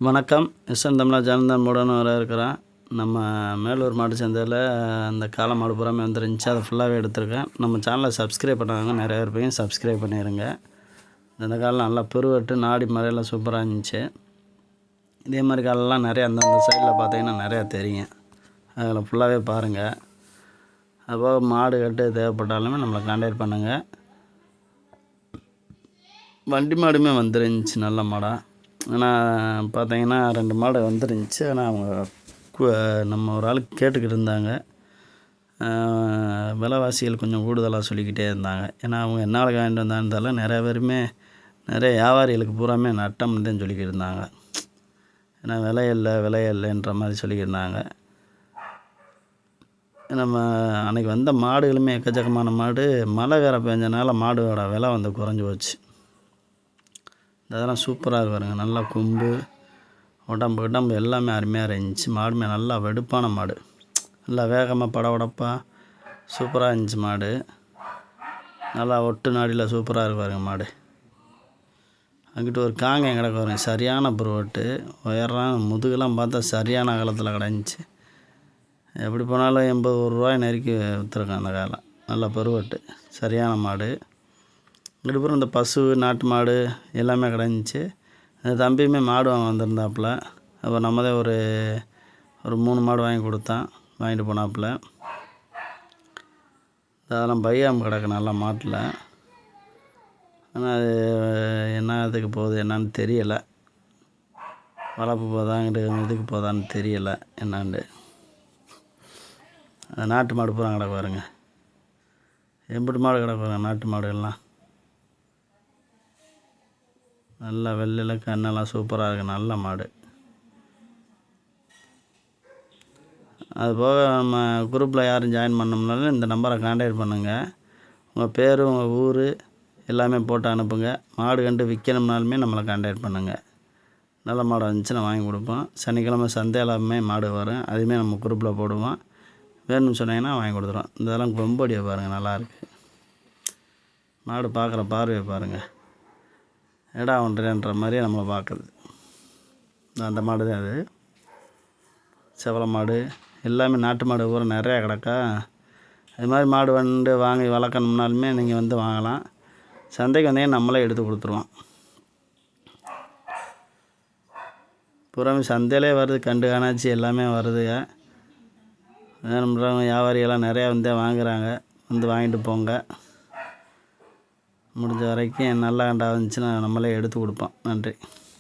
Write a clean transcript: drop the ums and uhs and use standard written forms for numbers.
வணக்கம். எஸ்என் தமிழா சேனல் மூடன்னு வர இருக்கிறேன். நம்ம மேலூர் மாட்டு சந்தையில் அந்த காளை மாடு பூராமே வந்துருந்துச்சு. அதை ஃபுல்லாகவே எடுத்திருக்கேன். நம்ம சேனலை சப்ஸ்கிரைப் பண்ணாங்க நிறைய பேர் போய் சப்ஸ்கிரைப் பண்ணிடுங்க. இந்த காலம் நல்லா பெருவெட்டு நாடி மறையெல்லாம் சூப்பராக இருந்துச்சு. இதே மாதிரி காலெல்லாம் நிறையா அந்தந்த சைடில் பார்த்தீங்கன்னா நிறையா தெரியும். அதில் ஃபுல்லாகவே பாருங்கள். அதுபோக மாடு கட்டு தேவைப்பட்டாலுமே நம்மளை கான்டாக்ட் பண்ணுங்கள். வண்டி மாடுமே வந்துருந்துச்சு நல்ல மாடாக. ஆனால் பார்த்தீங்கன்னா 2 மாடு வந்துருந்துச்சு. ஆனால் அவங்க நம்ம ஒரு ஆளுக்கு கேட்டுக்கிட்டு இருந்தாங்க. விலைவாசிகள் கொஞ்சம் கூடுதலாக சொல்லிக்கிட்டே இருந்தாங்க. ஏன்னா அவங்க என்னால் வாங்கிட்டு வந்தாலும் நிறையா பேருமே நிறைய வியாபாரிகளுக்கு பூராமே நட்டம்னு தான் சொல்லிக்கிட்டு இருந்தாங்க. ஏன்னா விலை இல்லைன்ற மாதிரி சொல்லிக்கிட்டு இருந்தாங்க. நம்ம அன்றைக்கி வந்த மாடுகளுமே எக்கச்சக்கமான மாடு. மழை வேறு பெஞ்சனால மாடோட விலை வந்து குறைஞ்சி போச்சு. அதெல்லாம் சூப்பராக பாருங்க. நல்லா கொம்பு உடம்பு எல்லாமே அருமையாக இருந்துச்சு. மாடுமே நல்லா வெடுப்பான மாடு. நல்லா வேகமாக படபடப்பாக சூப்பராக இருந்துச்சு மாடு. நல்லா ஒட்டு நாடியில் சூப்பராக இருக்கு பாருங்க மாடு. அங்கிட்டு ஒரு காங்கேயம் கிடக்கு பாருங்க. சரியான புருவட்டு உயரம் முதுகெல்லாம் பார்த்தா சரியான காலத்தில் கிடந்துச்சு. எப்படி போனாலும் 81 ரூபாய் நெருக்கி விற்றுருக்கான் அந்த காலம். நல்லா பருவட்டு சரியான மாடு. இங்கிட்டு இந்த பசு நாட்டு மாடு எல்லாமே கிடந்துச்சு. அந்த தம்பியுமே மாடு வாங்க வந்திருந்தாப்புல. அப்போ நம்ம தான் ஒரு 3 மாடு வாங்கி கொடுத்தான். வாங்கிட்டு போனாப்புல. அதெல்லாம் பையாம கிடக்கு நல்லா மாட்டில். ஆனால் அது என்ன இதுக்கு போகுது என்னான்னு தெரியலை. வளர்ப்பு போதாங்கிட்டு இதுக்கு போதான்னு தெரியலை என்னான்னு. அந்த நாட்டு மாடு பூரா கிடக்கு பாருங்க. எம்பிட்டு மாடு கிடக்கு பாருங்க. நாட்டு மாடு எல்லாம் நல்லா வெள்ளையில் கண்ணெல்லாம் சூப்பராக இருக்குது. நல்ல மாடு. அதுபோக நம்ம குரூப்பில் யாரும் ஜாயின் பண்ணோம்னாலும் இந்த நம்பரை கான்டாக்ட் பண்ணுங்கள். உங்கள் பேர் உங்கள் ஊர் எல்லாமே போட்டு அனுப்புங்க. மாடு கண்டு விற்கணும்னாலுமே நம்மளை கான்டாக்ட் பண்ணுங்கள். நல்ல மாடு வந்துச்சுன்னா வாங்கி கொடுப்போம். சனிக்கிழமை சந்தையிலாமே மாடு வரும். அதுவுமே நம்ம குரூப்பில் போடுவோம். வேணும்னு சொன்னீங்கன்னா வாங்கி கொடுத்துருவோம். இதெல்லாம் கொம்படியை பாருங்கள். நல்லாயிருக்கு மாடு. பார்க்குற பார்வையை பாருங்கள். எடா ஒன்றுன்ற மாதிரி நம்மளை பார்க்குறது. அந்த மாடு தான் அது. செவலை மாடு எல்லாமே நாட்டு மாடு ஊரை நிறையா கிடக்கா. அது மாதிரி மாடு வாங்கி வளர்க்கணும்னாலுமே நீங்கள் வந்து வாங்கலாம். சந்தைக்கு வந்தீங்கன்னா நம்மளே எடுத்து கொடுத்துருவோம். பூராமே சந்தையிலே வருது. கண்டு காணாச்சி எல்லாமே வருதுங்க. வேணும்ன்றவங்க வியாபாரிகள்லாம் நிறையா வந்து வாங்குகிறாங்க. வந்து வாங்கிட்டு போங்க. முடிஞ்ச வரைக்கும் நல்ல கண்டா வந்துச்சுன்னா நம்மளே எடுத்து கொடுப்போம். நன்றி.